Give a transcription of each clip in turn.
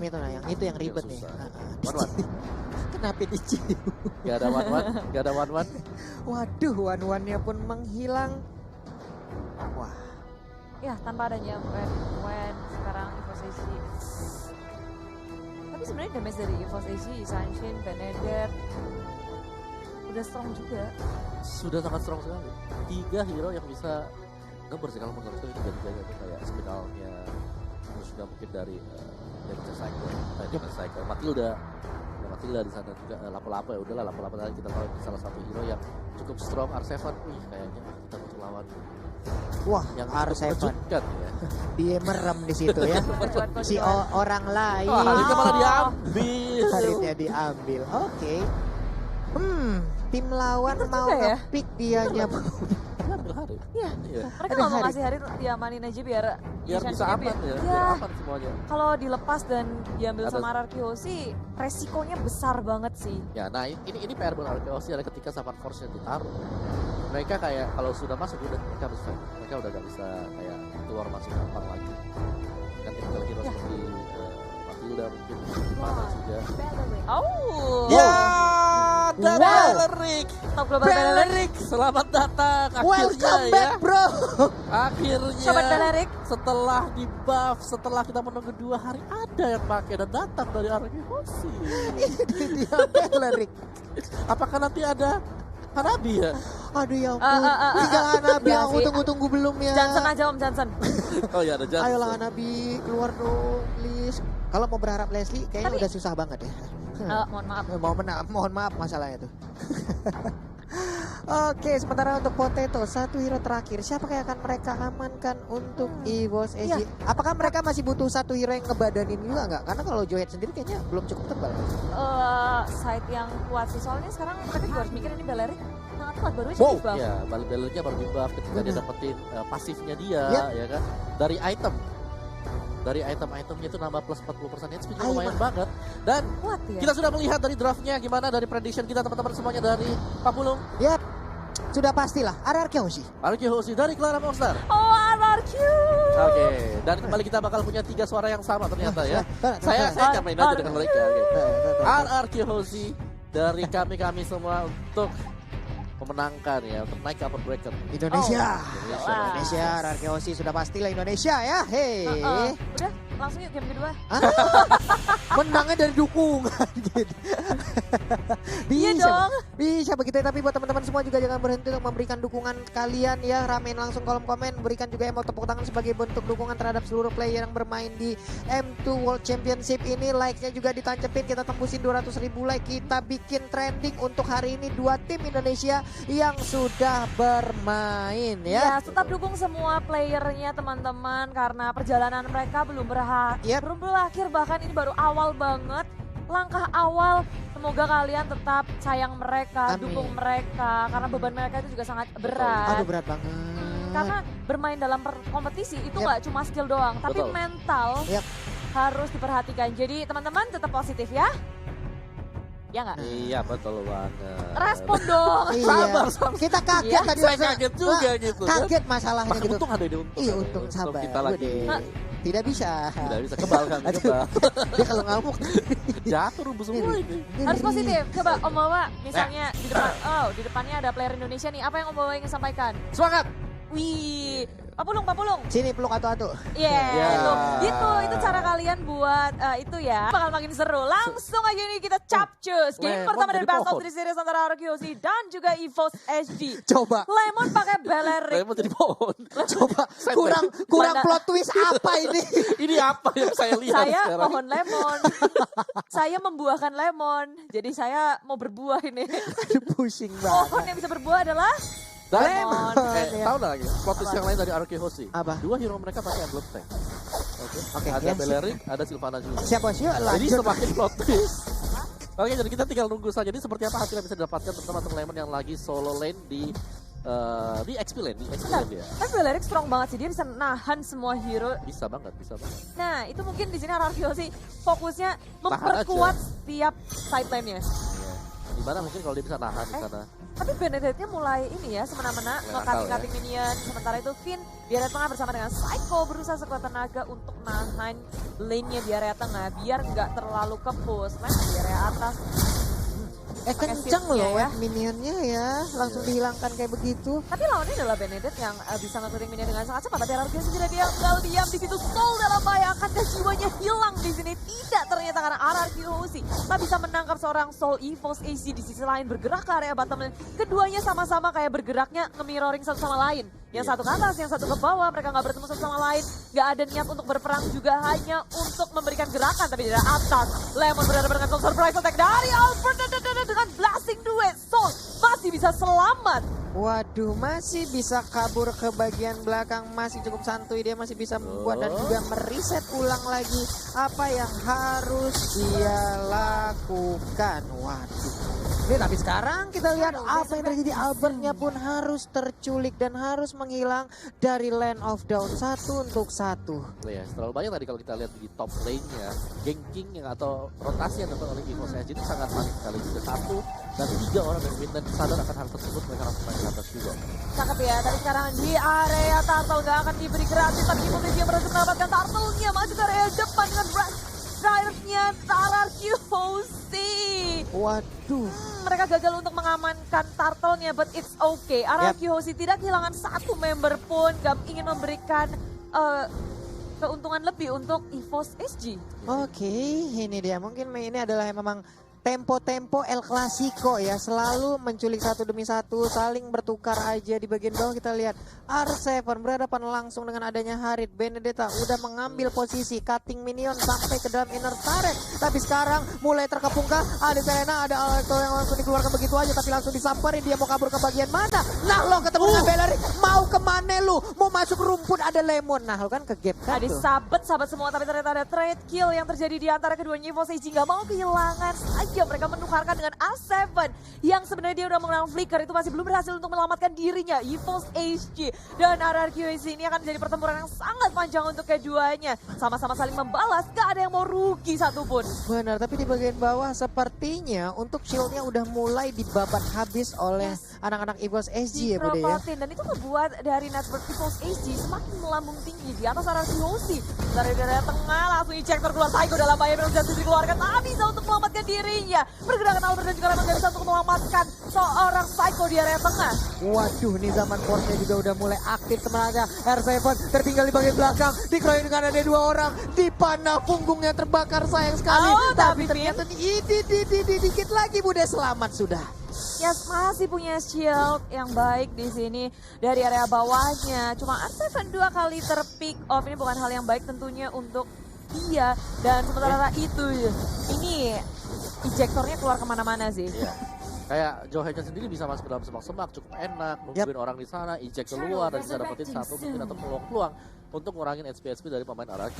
itu nah, yang itu yang ribet nih. One-one. Kenapa dicium? Gak ada one-one, gak ada one-one. Waduh, one-one-nya pun menghilang. Wah. Ya, tanpa adanya when sekarang Evo Seishi. Tapi sebenarnya damage dari Evo Seishi, Sunshine, Beneder udah strong juga. Sudah sangat strong sekali. 3 hero yang bisa ngeber sih kalau menurut saya tiga-tiganya itu kayak spinalnya. Terus juga mungkin dari Cycle, Matilda di sana juga Lapo-Lapo ya udahlah Lapo-Lapo tadi kita tahu itu salah satu hero yang cukup strong R7. Wih kayaknya kita butuh lawan. Wah, Yang R7 mengejutkan ya. dia merem di situ ya. Si orang lain. Wah, Haritnya malah diambil. Haritnya diambil. Oke. Tim lawan Pintar mau juga ya. nge-pick dianya. Diambil Harit. Iya. Iya. Mereka Ada nggak mau Harit. ngasih Harit diamanin aja biar Biar bisa Shanshine aman ya, Iya. biar aman semuanya. Kalau dilepas dan diambil Ada- sama Ararkio sih resikonya besar banget sih. Ya, nah ini PR buat Arkeos ada ketika Saman Force-nya ditaruh. Mereka kayak kalau sudah masuk udah mereka harus fight. Mereka udah gak bisa kayak keluar masuk gampang lagi. Kan tinggal hero Ya. seperti Matilda mungkin mana juga. Oh. Ya, dan Wow. Beleric. Top global Beleric. Beleric, selamat datang akhirnya Welcome ya. back, bro. Akhirnya Sobat Beleric. setelah di buff, setelah kita menunggu 2 hari ada yang pakai dan datang dari Arkeosi. Dia Beleric. Apakah nanti ada Hanabi ya? Aduh ya ampun. Tinggal Hanabi Ya yang aku sih. tunggu-tunggu belum ya. Johnson aja Om Johnson. Oh iya ada Johnson. Ayolah Hanabi keluar dong, please. Kalau mau berharap Leslie kayaknya Tapi- udah susah banget ya. Mohon maaf. Mohon maaf masalahnya tuh. Oke, sementara untuk Potato, satu hero terakhir. Siapa yang akan mereka amankan untuk EVOS Iya. SG? Apakah mereka masih butuh satu hero yang ngebadanin juga nggak? Karena kalau Joyet sendiri kayaknya belum cukup tebal. Side yang kuat sih soalnya sekarang mereka juga harus mikir ini Beleric sangat kuat baru aja Wow. di buff. Ya, Belericnya baru di buff ketika dia Bener. dapetin pasifnya dia, Yap. ya kan? Dari item. Dari item-itemnya itu nambah plus 40% HP juga lumayan Ayo, banget. Dan Kuat ya. kita sudah melihat dari draftnya gimana dari prediction kita teman-teman semuanya dari Pak Pulung. Yap, sudah pastilah RRQ sih. Arki Hoshi dari Clara Monster. Oh Ararkio. Oke, dan kembali kita bakal punya 3 suara yang sama ternyata ya. Saya akan main aja dengan mereka. Oke. RRQ Hoshi dari kami semua untuk memenangkan ya, untuk naik ke upper bracket. Indonesia. Indonesia. Indonesia, RRQ sih sudah pastilah Indonesia ya. Hei. Udah langsung yuk game kedua. Menangnya dari dukungan gitu. Iya Bisa, dong. bisa begitu. Tapi buat teman-teman semua juga jangan berhenti untuk memberikan dukungan kalian ya. Ramein langsung kolom komen, berikan juga emote tepuk tangan sebagai bentuk dukungan terhadap seluruh player yang bermain di M2 World Championship ini. Like-nya juga ditancepin, kita tembusin 200.000 like. Kita bikin trending untuk hari ini 2 tim Indonesia yang sudah bermain Ya, ya. tetap dukung semua playernya teman-teman karena perjalanan mereka belum Yep. belum berakhir, bahkan ini baru awal banget. Langkah awal, semoga kalian tetap sayang mereka, Amin. dukung mereka karena beban mereka itu juga sangat berat. Aduh berat banget. Karena bermain dalam kompetisi itu Yep. nggak cuma skill doang, tapi Betul. mental Yep. harus diperhatikan. Jadi teman-teman tetap positif ya. Ya nggak? Iya, betul banget. Respon dong. Iya. Sabar, sabar. Kita kaget Iya. tadi. Saya masa- kaget juga Wah, gitu. Kaget masalahnya Maka gitu. untung ada ide untung. Iya ada untung ide sabar. Kita lagi Udah. Tidak bisa. tidak bisa kebal kan, Aduh. kebal. Dia kalau ngamuk. Jatuh rubuh semua ini. Harus positif. Coba Om Wawa, misalnya di depan, di depannya ada player Indonesia nih. Apa yang Om Wawa ingin sampaikan? Semangat. Wih, Pak Pulung. Sini peluk atu-atu. Iya, Ya. itu cara kalian buat itu ya. Bakal makin seru. Langsung aja nih kita capcus. Game Lemon pertama dari dari Best of pohon. 3 Series antara Arkeosi dan juga EVOS SG. Coba. Lemon pakai Beleric. Saya mau jadi pohon. Coba kurang Mana- plot twist apa ini? Ini apa yang saya lihat Saya sekarang? pohon lemon. Saya membuahkan lemon. Jadi saya mau berbuah ini. Aduh pusing Pohon banget. yang bisa berbuah adalah Dan lemon. tahu nggak lagi plot twist yang lain dari Arki Hoshi? Apa? 2 hero mereka pakai Emblem Tank. Oke, Ada yang Beleric, ada Sylvana juga. Siapa sih? Jadi Lanjut. semakin plot twist. Oke, jadi kita tinggal nunggu saja. Jadi seperti apa hasil yang bisa didapatkan terutama untuk Lemon yang lagi solo lane di XP lane, dia. Tapi Beleric strong banget sih, dia bisa nahan semua hero. Bisa banget, bisa banget. Nah, itu mungkin di sini Ararkio sih fokusnya Tahan memperkuat setiap side lane-nya. Iya. Dimana mungkin kalau dia bisa nahan di sana. Tapi Benedetta mulai ini ya, semena-mena nge-cutting minion. Sementara itu Finn di area tengah bersama dengan Psycho berusaha sekuat tenaga untuk nahan lane-nya di area tengah. Biar nggak terlalu ke-push. Nah, di area atas. Kenceng loh ya minionnya ya, langsung dihilangkan kayak begitu. Tapi lawannya adalah Benedetta yang bisa nge-cutting minion dengan sangat cepat. Tapi RRQ sendiri dia tinggal diam di situ. Soul dalam bahaya, akankah jiwanya hilang di sini? Tidak ternyata karena RRQ Hoshi tak bisa menangkap seorang Soul EVOS AC di sisi lain bergerak ke area bottom lane. Keduanya sama-sama kayak bergeraknya nge-mirroring satu sama lain. Yang satu ke atas, yang satu ke bawah, mereka nggak bertemu satu sama lain. Nggak ada niat untuk berperang juga, hanya untuk memberikan gerakan. Tapi di atas, Lemon benar-benar dengan surprise attack dari Albert dengan blasting duet. Soul masih bisa selamat. Waduh, masih bisa kabur ke bagian belakang, masih cukup santuy, dia masih bisa membuat dan juga mereset ulang lagi apa yang harus dia lakukan. Waduh. Ini tapi sekarang kita lihat apa yang terjadi, Albertnya pun harus terculik dan harus menghilang dari Land of Dawn 1 untuk 1. Ya, terlalu banyak tadi kalau kita lihat di top lane-nya, ganking yang atau rotasi yang dilakukan oleh EVOS SG itu sangat manis sekali. Juga 1 dan 3 orang dari Midnight sadar akan hal tersebut, mereka langsung main ke atas juga. Cakep ya, tadi sekarang di area turtle nggak akan diberi gratis, tapi EVOS SG berhasil mendapatkan turtle-nya, masuk ke area depan dengan drive-nya RRQ Hoshi. Waduh. Mereka gagal untuk mengamankan turtle-nya, but it's okay. RRQ Hoshi tidak kehilangan satu member pun, gak ingin memberikan keuntungan lebih untuk EVOS SG. Oke, ini dia. Mungkin ini adalah memang tempo-tempo El Clasico ya, selalu menculik satu demi satu, saling bertukar aja. Di bagian bawah kita lihat R7 berhadapan langsung dengan adanya Harit. Benedetta udah mengambil posisi cutting minion sampai ke dalam inner turret, tapi sekarang mulai terkepung-kah ada Selena, ada Alto yang langsung dikeluarkan begitu aja, tapi langsung disamperin. Dia mau kabur ke bagian mana? Nah lo ketemu dengan Bellery, mau kemana lu? Mau masuk rumput, ada Lemon. Nah lo kan ke gap kan Tadi tuh. sabet semua, tapi ternyata ada trade kill yang terjadi di antara keduanya. EVOS SG nggak mau kehilangan saja, mereka menukarkan dengan A7 yang sebenarnya dia udah mengenal flicker, itu masih belum berhasil untuk menyelamatkan dirinya. EVOS SG dan RRQ ini akan menjadi pertempuran yang sangat panjang untuk keduanya. Sama-sama saling membalas, gak ada yang mau rugi satupun. Benar, tapi di bagian bawah sepertinya untuk shieldnya udah mulai dibabat habis oleh anak-anak EVOS SG ya Bude ya. Dan itu membuat dari network EVOS SG semakin melambung tinggi di atas RRQ Hoshi. Dari daerah tengah langsung ejector keluar, Psycho dalam bahaya, berhasil dikeluarkan, tak bisa untuk menyelamatkan dirinya. Pergerakan Albert dan juga Lemon gak bisa untuk menyelamatkan seorang Psycho di area tengah. Waduh, nih zaman Force-nya juga udah mulai aktif sebenarnya. R7 tertinggal di bagian belakang, dikeroyok dengan ada 2 orang, dipanah, punggungnya terbakar sayang sekali. Tapi ternyata dikit lagi Bude, selamat sudah. Yes, masih punya shield yang baik di sini dari area bawahnya. Cuma R7 2 kali terpick off, ini bukan hal yang baik tentunya untuk dia. Dan sementara itu, ini ejectornya keluar kemana-mana sih. Iya. Kayak Joe Hedges sendiri bisa masuk ke dalam semak-semak, cukup enak, nungguin orang di sana, eject keluar dan bisa dapetin satu mungkin atau peluang-peluang untuk ngurangin HP dari pemain RRQ.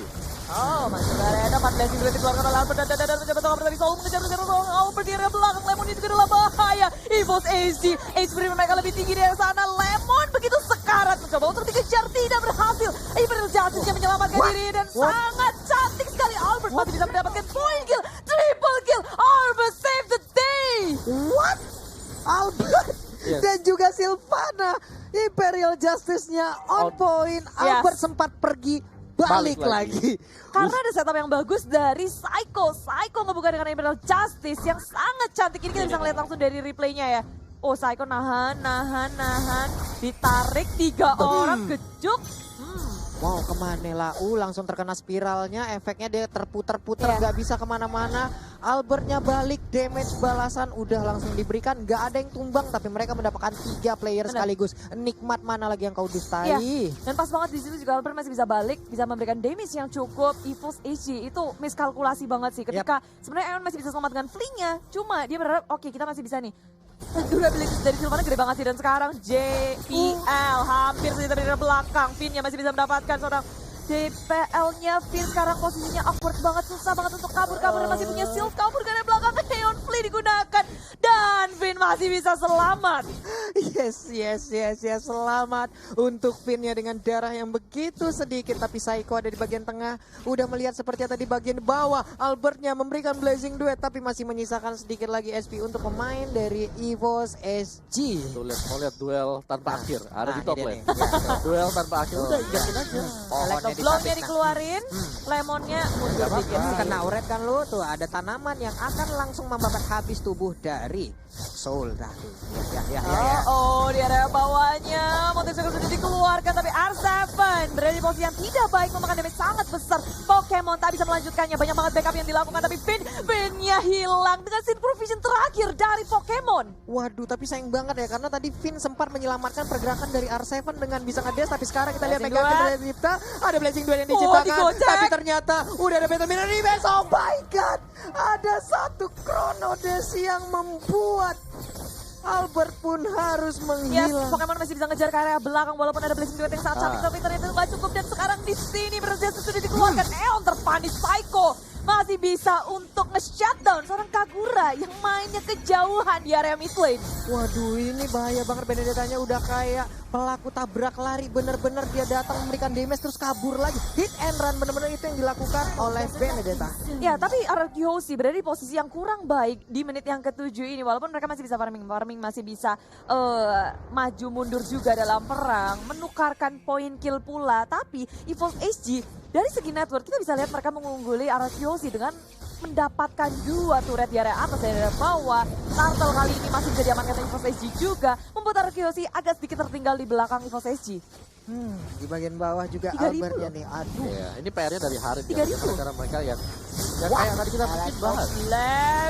Oh, masuk ke area depan dan juga dikeluarkan oleh Albert dan mencoba tengah dari Soul mengejar seorang Albert di area belakang. Lemon itu dalam bahaya. EVOS SG, HP mereka lebih tinggi dari sana. Lemon begitu sekarat mencoba untuk dikejar, tidak berhasil. Imperial Justice yang menyelamatkan diri dan sangat cantik sekali. Albert masih bisa mendapatkan point kill, triple kill. Albert save the day. What? Albert dan juga Sylvana, Imperial Justice-nya on point. Albert sempat pergi, balik lagi. Karena ada setup yang bagus dari Psycho. Psycho ngebuka dengan Imperial Justice yang sangat cantik. Ini kita bisa ngeliat langsung dari replaynya ya. Oh, Psycho nahan. Ditarik 3 orang, kejuk. Mau kemana lah, langsung terkena spiralnya, efeknya dia terputar-putar, nggak bisa kemana-mana. Albertnya balik, damage balasan udah langsung diberikan, nggak ada yang tumbang, tapi mereka mendapatkan 3 player sekaligus. Nikmat mana lagi yang kau dustai? Ya. Dan pas banget di situ juga Albert masih bisa balik, bisa memberikan damage yang cukup. EVOS SG itu miskalkulasi banget sih, ketika sebenarnya Eon masih bisa selamat dengan flinknya, cuma dia berharap oke, kita masih bisa nih. Durabilitas dari Sylvana gede banget sih, dan sekarang JPL hampir saja dari belakang. Finn masih bisa mendapatkan seorang JPL-nya. Finn sekarang posisinya awkward banget, susah banget untuk kabur dan masih punya shield, kabur dari belakang. Aeon Flea digunakan dan Finn masih bisa selamat. Yes, selamat untuk Finnya dengan darah yang begitu sedikit. Tapi Psycho ada di bagian tengah, udah melihat seperti tadi bagian bawah. Albertnya memberikan Blazing Duet, tapi masih menyisakan sedikit lagi SP untuk pemain dari EVOS SG. Tuh mau lihat duel tanpa akhir, ada di top lane. Ya, Duel tanpa akhir, udah igatin aja. Electroblownya dikeluarin, Lemonnya mundur dikit. Kena uret kan lu, tuh ada tanaman yang akan langsung membakar habis tubuh dari Soul tadi. Ya. Oh, di area bawahnya motif sudah dikeluarkan, tapi R7 berada di posisi yang tidak baik, memakan damage sangat besar. Pokemon tak bisa melanjutkannya, banyak banget backup yang dilakukan, tapi Finn-nya hilang dengan Sync Provision terakhir dari Pokemon. Waduh, tapi sayang banget ya, karena tadi Finn sempat menyelamatkan pergerakan dari R7 dengan bisa ngedes, tapi sekarang kita lihat Mega Pin dari Dipta, ada Blazing Duel yang diciptakan, tapi ternyata udah ada Battle Mirror Reverse. Oh my god, ada satu Chrono Dash yang membuat Albert pun harus Yes, menghilang. Pokemon masih bisa ngejar ke area belakang walaupun ada Blazing Duet yang sangat cantik, tapi ternyata itu nggak cukup. Dan sekarang di sini Bersedia sudah dikeluarkan. Eon terpanis, Psycho masih bisa untuk nge-shutdown seorang Kagura yang mainnya kejauhan di area mid lane. Waduh, ini bahaya banget. Benedetta-nya udah kayak pelaku tabrak lari, bener-bener dia datang memberikan damage terus kabur lagi. Hit and run, bener-bener itu yang dilakukan oleh Benedetta. Ya, tapi RRQ Hoshi berada di posisi yang kurang baik di menit yang ke-7 ini. Walaupun mereka masih bisa farming masih bisa maju mundur juga dalam perang, menukarkan poin kill pula. Tapi EVOS SG dari segi network kita bisa lihat mereka mengungguli RRQ Hoshi dengan mendapatkan 2 turret di area atas dan area bawah. Turtle kali ini masih bisa diamankan EVOS SG juga, membuat RRQ Hoshi agak sedikit tertinggal di belakang EVOS SG. Di bagian bawah juga 3.000 Albertnya nih. Aduh. Ya, ini PR-nya dari Harit 3.000. ya, karena mereka yang kayak tadi kita bikin bahas.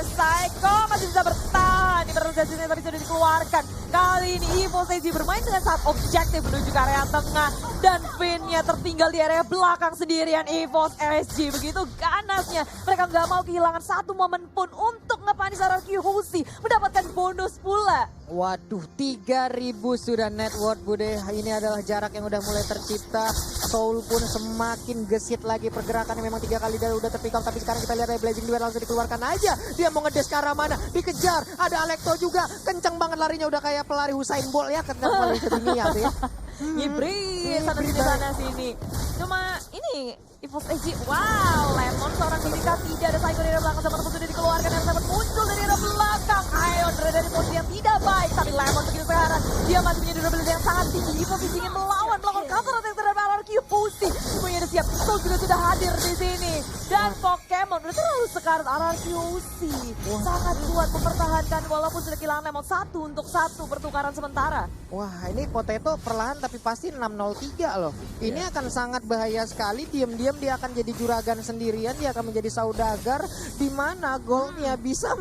Psycho masih bisa bertahan di Bersedia tapi sudah dikeluarkan. Kali ini EVOS SG bermain dengan sangat objektif menuju ke area tengah dan Finn-nya tertinggal di area belakang sendirian. EVOS SG begitu ganasnya, mereka nggak mau kehilangan satu momen pun untuk ngepanis RRQ Hoshi, mendapatkan bonus pula. Waduh, 3.000 sudah net worth Bude. Ini adalah jarak yang udah mulai tercipta. Soul pun semakin gesit lagi pergerakannya, memang 3 kali dia udah terpick up. Tapi sekarang kita lihat ada Blazing Duel langsung dikeluarkan aja. Dia mau ngedes ke arah mana, dikejar. Ada Alecto juga, kencang banget larinya, udah kayak pelari Usain Bolt ya, kencang pelari sedunia tuh ya. Hibrid sana sini. Cuma ini EVOS SG, wow, Lemon seorang Didika, tidak ada Psycho dari belakang, sama sudah dikeluarkan dan Lemon muncul dari arah belakang. Ion berada di posisi yang tidak baik, tapi Lemon begitu sekarang dia masih punya durability yang sangat tinggi. EVOS ingin melawan counter attack terhadap RRQ Hoshi. Semuanya udah siap, Soul juga sudah hadir di sini. Dan Pokemon udah terlalu sekarat RRQ Hoshi. Sangat kuat mempertahankan walaupun sudah kehilangan Lemon 1-1 pertukaran sementara. Wah, ini Potato perlahan tapi pasti 603 loh. Ini akan sangat bahaya sekali. Diam-diam dia akan jadi juragan sendirian, dia akan menjadi saudagar di mana goldnya bisa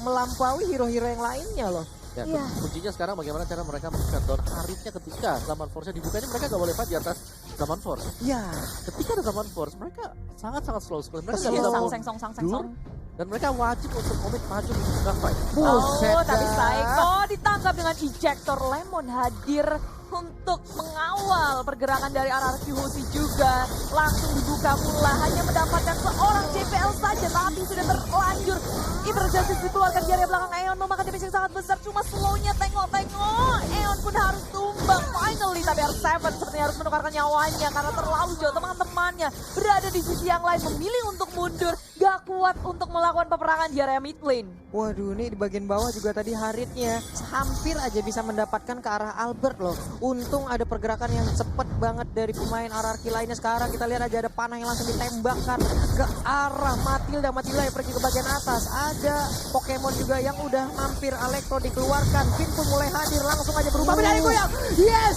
melampaui hero-hero yang lainnya loh. Ya, kuncinya sekarang bagaimana cara mereka men-shutdown Haritnya ketika Zaman Force-nya dibuka. Ini mereka gak boleh fight di atas Zaman Force. Ya, Ketika ada Zaman Force, mereka sangat-sangat slow sekali. Mereka Slow. gak bisa Sang-sang. dan mereka wajib untuk komit maju di gunfight. buset Tapi dah. Psycho ditangkap dengan ejector. Lemon hadir untuk mengawal pergerakan dari RRQ Hoshi juga. Langsung dibuka pula, hanya mendapatkan seorang JPL saja, tapi sudah terlanjur. Emergency dikeluarkan di area belakang. Eon memakan damage yang sangat besar, cuma slownya tengok-tengok. Eon pun harus tumbang finally, tapi R7 sepertinya harus menukarkan nyawanya karena terlalu jauh. Teman-temannya berada di sisi yang lain, memilih untuk mundur, gak kuat untuk melakukan peperangan di area mid lane. Waduh, ini di bagian bawah juga tadi Haritnya hampir aja bisa mendapatkan ke arah Albert loh. Untung ada pergerakan yang cepet banget dari pemain RRQ lainnya. Sekarang kita lihat aja ada panah yang langsung ditembakkan ke arah Matilda. Matilda yang pergi ke bagian atas. Ada Pokemon juga yang udah mampir. Alecto dikeluarkan. Finn pun mulai hadir, langsung aja berubah menjadi goyang. Yes.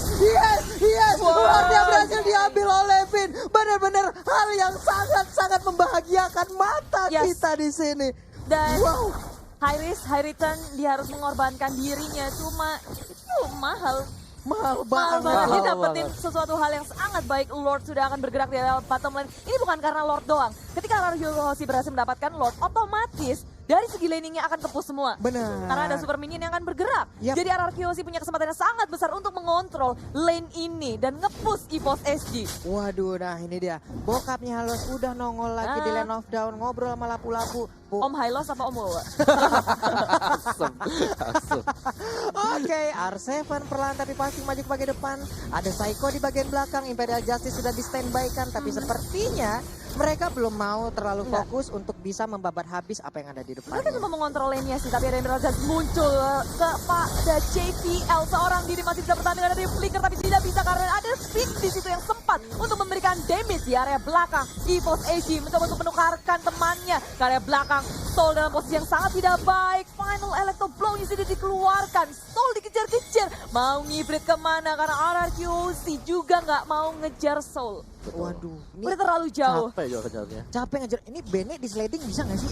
Lordnya berhasil diambil oleh Finn. Benar-benar hal yang sangat-sangat membahagiakan mata kita di sini. Dan Wow. high risk, high return, dia harus mengorbankan dirinya. Cuma itu mahal. Mahal Mahal banget. banget. Dia Mahal dapetin banget. sesuatu hal yang sangat baik. Lord sudah akan bergerak di area bottom lane. Ini bukan karena Lord doang. Ketika RRQ Hoshi berhasil mendapatkan Lord, otomatis dari segi laningnya akan ke push semua. Benar. Karena ada super minion yang akan bergerak. Yap. Jadi RRQ Hoshi punya kesempatan yang sangat besar untuk mengontrol lane ini dan nge-push EVOS SG. Waduh, nah ini dia. Bokapnya Halos udah nongol lagi di Land of Dawn, ngobrol sama lapu-lapu. Om Hylos apa Om Wawa? Oke, R7 perlahan tapi pasti maju ke bagian depan. Ada Psycho di bagian belakang, Imperial Justice sudah di standby kan. Tapi sepertinya mereka belum mau terlalu fokus untuk bisa membabat habis apa yang ada di depan. Mereka cuma mengontrol lane-nya sih, tapi ada Emerald Justice muncul kepada JPL. Seorang diri masih bisa bertahan dengan Flicker, tapi tidak bisa karena ada Spin di situ yang sempat untuk memberikan damage di area belakang. EVOS AG mencoba untuk menukarkan temannya ke area belakang. Soul dalam posisi yang sangat tidak baik. Final Electro Blow-nya sudah dikeluarkan. Soul dikejar-kejar. Mau ngibrit kemana? Karena RRQ Hoshi juga nggak mau ngejar Soul. Waduh, ini Udah terlalu jauh. Capek juga kejarnya. capek ngejar. Ini Bene di sliding bisa nggak sih?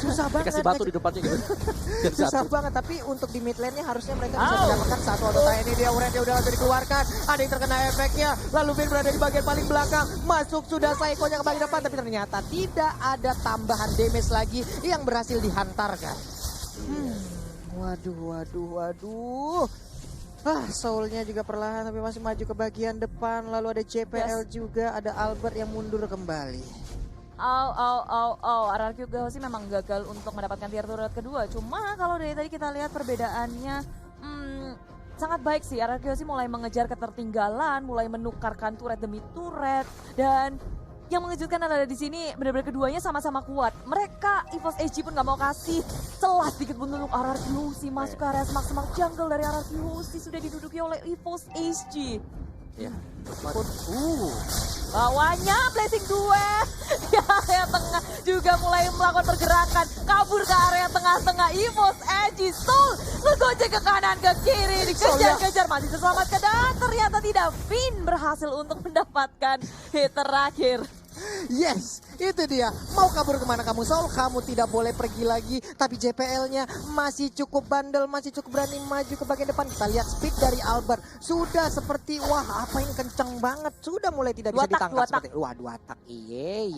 Susah banget. Kasih batu di depannya gitu. Biar Susah jatuh. banget, tapi untuk di mid lane-nya harusnya mereka bisa mendapatkan satu auto tie. Ini dia Uren, dia udah langsung dikeluarkan. Ada yang terkena efeknya. Lalu Ben berada di bagian paling belakang. Masuk sudah Psycho-nya ke bagian depan, tapi ternyata tidak ada tambahan damage lagi yang berhasil dihantarkan. Waduh. Soulnya juga perlahan tapi masih maju ke bagian depan. Lalu ada JPL juga, ada Albert yang mundur kembali. RRQ Hoshi memang gagal untuk mendapatkan tier turret kedua. Cuma kalau dari tadi kita lihat perbedaannya sangat baik sih. RRQ Hoshi mulai mengejar ketertinggalan, mulai menukarkan turret demi turret. Dan yang mengejutkan adalah di sini benar-benar keduanya sama-sama kuat. Mereka EVOS AG pun nggak mau kasih celah sedikit pun untuk RRQ Hoshi masuk ke area semak-semak jungle dari RRQ Hoshi sudah diduduki oleh EVOS AG. Ya. Bawahnya Blessing Duet di area tengah juga mulai melakukan pergerakan kabur ke area tengah-tengah. EVOS AG Soul ngegojek ke kanan ke kiri dikejar-kejar masih terselamatkan dan ternyata tidak. Finn berhasil untuk mendapatkan hit terakhir. Yes, itu dia. Mau kabur kemana kamu Soul? Kamu tidak boleh pergi lagi. Tapi JPL-nya masih cukup bandel, masih cukup berani maju ke bagian depan. Kita lihat speed dari Albert. Sudah seperti, wah apa ini kenceng banget. Sudah mulai tidak bisa ditangkap. Wah, 2 tak. Iye.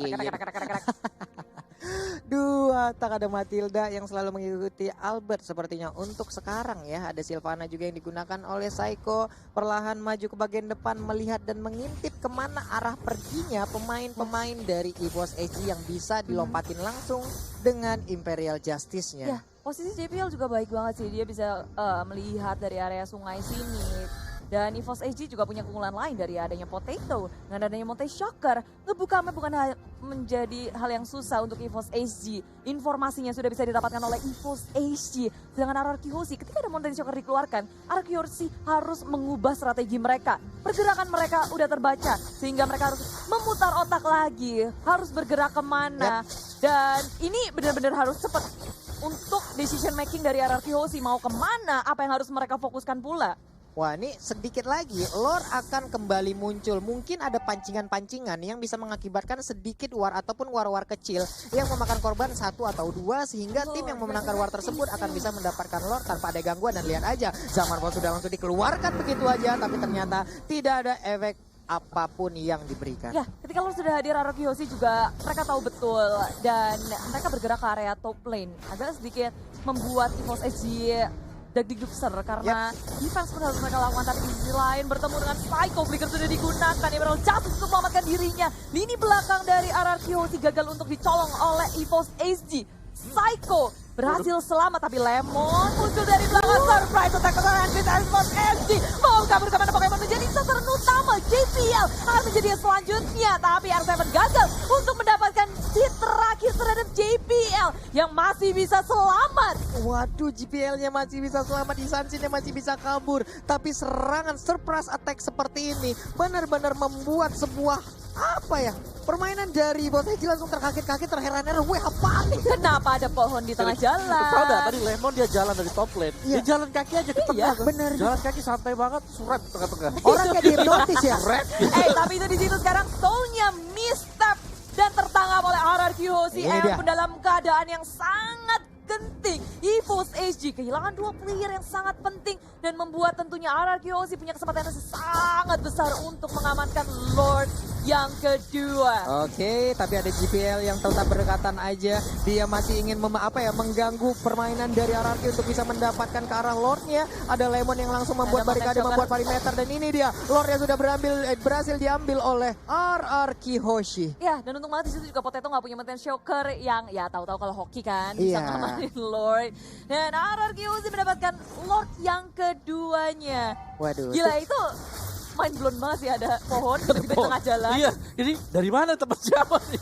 Dua tak, ada Matilda yang selalu mengikuti Albert sepertinya untuk sekarang ya. Ada Sylvana juga yang digunakan oleh Psycho. Perlahan maju ke bagian depan melihat dan mengintip kemana arah perginya pemain-pemain dari EVOS AG yang bisa dilompatin langsung dengan Imperial Justice-nya. Ya, posisi JPL juga baik banget sih. Dia bisa melihat dari area sungai sini. Dan EVOS AG juga punya keunggulan lain dari adanya Potato. Dengan adanya Monte Shocker, ngebuka map bukan menjadi hal yang susah untuk EVOS AG. Informasinya sudah bisa didapatkan oleh EVOS AG. Sedangkan RRQ Hoshi, ketika ada Monte Shocker dikeluarkan, RRQ Hoshi harus mengubah strategi mereka. Pergerakan mereka udah terbaca, sehingga mereka harus memutar otak lagi. Harus bergerak kemana. Dan ini benar-benar harus cepat untuk decision making dari RRQ Hoshi. Mau kemana, apa yang harus mereka fokuskan pula. Wah, ini sedikit lagi lore akan kembali muncul. Mungkin ada pancingan-pancingan yang bisa mengakibatkan sedikit war ataupun war-war kecil yang memakan korban 1 atau 2 sehingga tim yang memenangkan war tersebut akan bisa mendapatkan lore tanpa ada gangguan. Dan lihat aja, Zaman Ball sudah langsung dikeluarkan begitu aja, tapi ternyata tidak ada efek apapun yang diberikan. Ya, ketika lo sudah hadir RRQ Hoshi juga mereka tahu betul dan mereka bergerak ke area top lane. Agak sedikit membuat EVOS AG dagdikdukser karena defense pun harus mereka lakukan, tapi di sisi lain bertemu dengan Psycho. Flicker sudah digunakan, Emerald Justice untuk menyelamatkan dirinya. Lini belakang dari RRQ Hoshi gagal untuk dicolong oleh EVOS AG. Psycho berhasil selamat, tapi Lemon muncul dari belakang. Surprise attack keserangan EVOS AG. Mau kabur kemana Pokemon menjadi sasaran utama. JPL akan menjadi yang selanjutnya, tapi R7 gagal untuk mendapatkan hit terakhir terhadap JPL yang masih bisa selamat. Waduh, JPL-nya masih bisa selamat, Isansin-nya masih bisa kabur. Tapi serangan surprise attack seperti ini benar-benar membuat sebuah permainan dari EVOS AG langsung terkaget-kaget, terheran-heran. Weh, apaan nih? Kenapa ada pohon di tengah jalan? Tahu nggak tadi Lemon dia jalan dari top lane, dia jalan kaki aja ke tengah. Bener. Jalan kaki santai banget, surat tengah-tengah. Orang kayak dihipnotis ya. Tapi itu di situ sekarang Soul-nya misstep dan tertangkap oleh RRQ Hoshi pun dalam keadaan yang sangat genting. EVOS AG kehilangan 2 player yang sangat penting dan membuat tentunya RRQ Hoshi punya kesempatan yang sangat besar untuk mengamankan Lord yang kedua. Oke, tapi ada GPL yang tetap berdekatan aja. Dia masih ingin mengganggu permainan dari RRQ untuk bisa mendapatkan ke arah Lordnya. Ada Lemon yang langsung membuat barikade, membuat perimeter, dan ini dia Lordnya sudah berhasil diambil oleh RRQ Hoshi. Ya, dan untung banget di situ juga Potato nggak punya Menten Shocker yang ya tahu-tahu kalau hoki kan Iya. bisa ngamanin Lord. Dan RRQ Hoshi mendapatkan Lord yang keduanya. Waduh. Gila itu mind blown banget sih, ada pohon di tengah jalan. Iya, ini dari mana tempat siapa nih?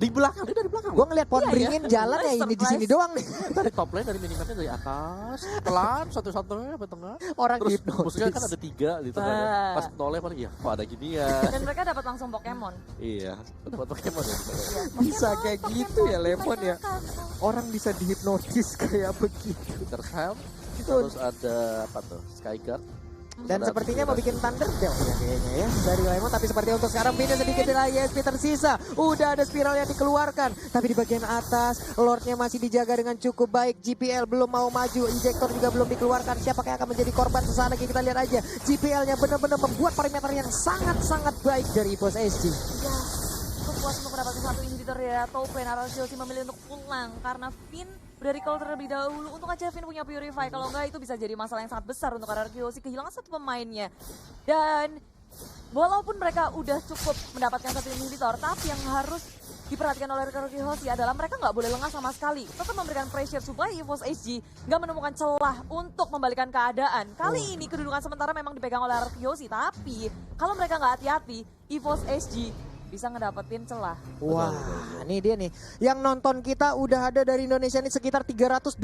Di belakang, dia dari belakang. Gue ngeliat pohon Iya, beringin jalan ya ini di sini doang nih. Dari top lane, dari minimapnya dari atas, pelan, satu-satunya sampai tengah. Orang Terus hipnotis. musuhnya kan ada 3 di tengah. Ah. Pas noleh paling ya, kok ada gini ya. Dan mereka dapat langsung Pokemon. Iya, buat Pokemon ya. Bisa kayak gitu ya Lemon ya. Orang bisa dihipnotis kayak begitu. Terham, terus ada apa tuh? Skyguard. Dan sepertinya mau bikin Thunderdell ya kayaknya ya dari Lemon. Tapi seperti untuk sekarang pindah sedikit lagi SP tersisa. Udah ada spiral yang dikeluarkan. Tapi di bagian atas Lordnya masih dijaga dengan cukup baik. GPL belum mau maju. Injektor juga belum dikeluarkan. Siapa yang akan menjadi korban sesaat lagi kita lihat aja. GPL-nya benar-benar membuat perimeter yang sangat-sangat baik dari EVOS SG. Ya, cukup puas untuk mendapatkan satu inhibitor ya. Top lane RRQ memilih untuk pulang karena Finn udah recall terlebih dahulu. Untuk aja Finn punya Purify, kalau enggak itu bisa jadi masalah yang sangat besar untuk RRQ kehilangan satu pemainnya. Dan walaupun mereka udah cukup mendapatkan satu inhibitor, tapi yang harus diperhatikan oleh RRQ adalah mereka nggak boleh lengah sama sekali. Tetap memberikan pressure supaya EVOS SG nggak menemukan celah untuk membalikan keadaan. Kali ini kedudukan sementara memang dipegang oleh RRQ, tapi kalau mereka nggak hati-hati, EVOS SG bisa ngedapetin celah. Wah, ini dia nih. Yang nonton kita udah ada dari Indonesia ini sekitar 325.000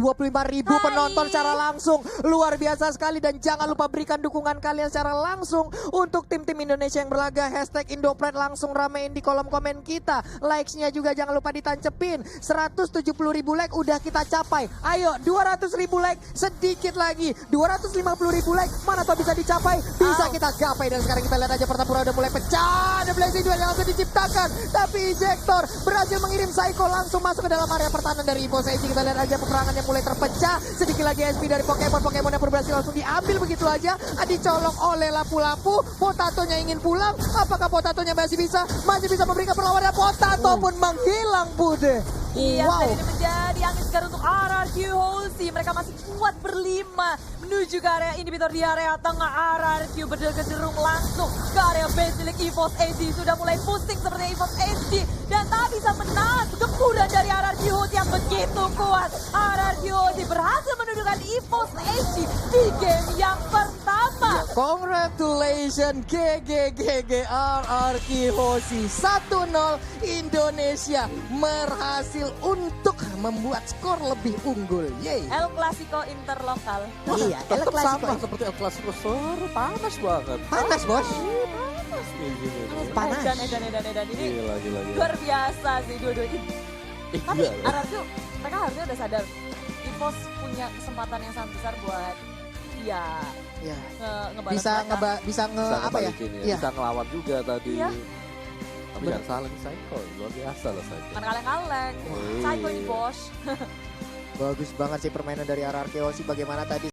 penonton secara langsung. Luar biasa sekali, dan jangan lupa berikan dukungan kalian secara langsung untuk tim-tim Indonesia yang berlaga. Hashtag Indopride langsung ramein di kolom komen kita. Likes-nya juga jangan lupa ditancepin. 170.000 like udah kita capai. Ayo 200.000 like sedikit lagi. 250.000 like mana tuh bisa dicapai? Bisa kita gapai. Dan sekarang kita lihat aja pertempuran udah mulai pecah. Ada blazing juga yang langsung diciptakan, tapi Injektor berhasil mengirim Psycho langsung masuk ke dalam area pertahanan dari EVOS SG. Kita lihat aja peperangan yang mulai terpecah. Sedikit lagi SP dari Pokemon yang berhasil langsung diambil begitu aja. Dicolong oleh Lapu-Lapu. Potatonya ingin pulang. Apakah Potatonya masih bisa memberikan perlawanan? Potato pun menghilang, Bude. Iya, Wow. dan ini menjadi angin segar untuk RRQ Hoshi. Mereka masih kuat berlima menuju ke area inhibitor di area tengah. RRQ berderung langsung ke area Basilic. EVOS SG sudah mulai pusing seperti EVOS SG dan tak bisa menahan gempuran dari RRQ Hoshi yang begitu kuat. RRQ Hoshi berhasil menundukkan EVOS SG di game yang pertama. Congratulations GG RRQ Hoshi 1-0. Indonesia berhasil untuk membuat skor lebih unggul. Yeay. El Clasico interlokal. Iya, El Tetap sama Clasico. seperti El Clasico, panas banget. Panas, Bos. Panas nih gini. Panas. Edan ini Gila. luar biasa sih dua-duanya. Tapi Iya. RRQ mereka harusnya udah sadar EVOS punya kesempatan yang sangat besar buat ya Ya. ngebalas Bisa mereka. bisa apa ya? ngebalikin Iya. Bisa ngelawan juga tadi. Iya. Tapi jangan salah nih Psycho, luar biasa loh Psycho. Kan kaleng-kaleng. Wih. Psycho ini bos. Bagus banget sih permainan dari RRQ Hoshi. Bagaimana tadi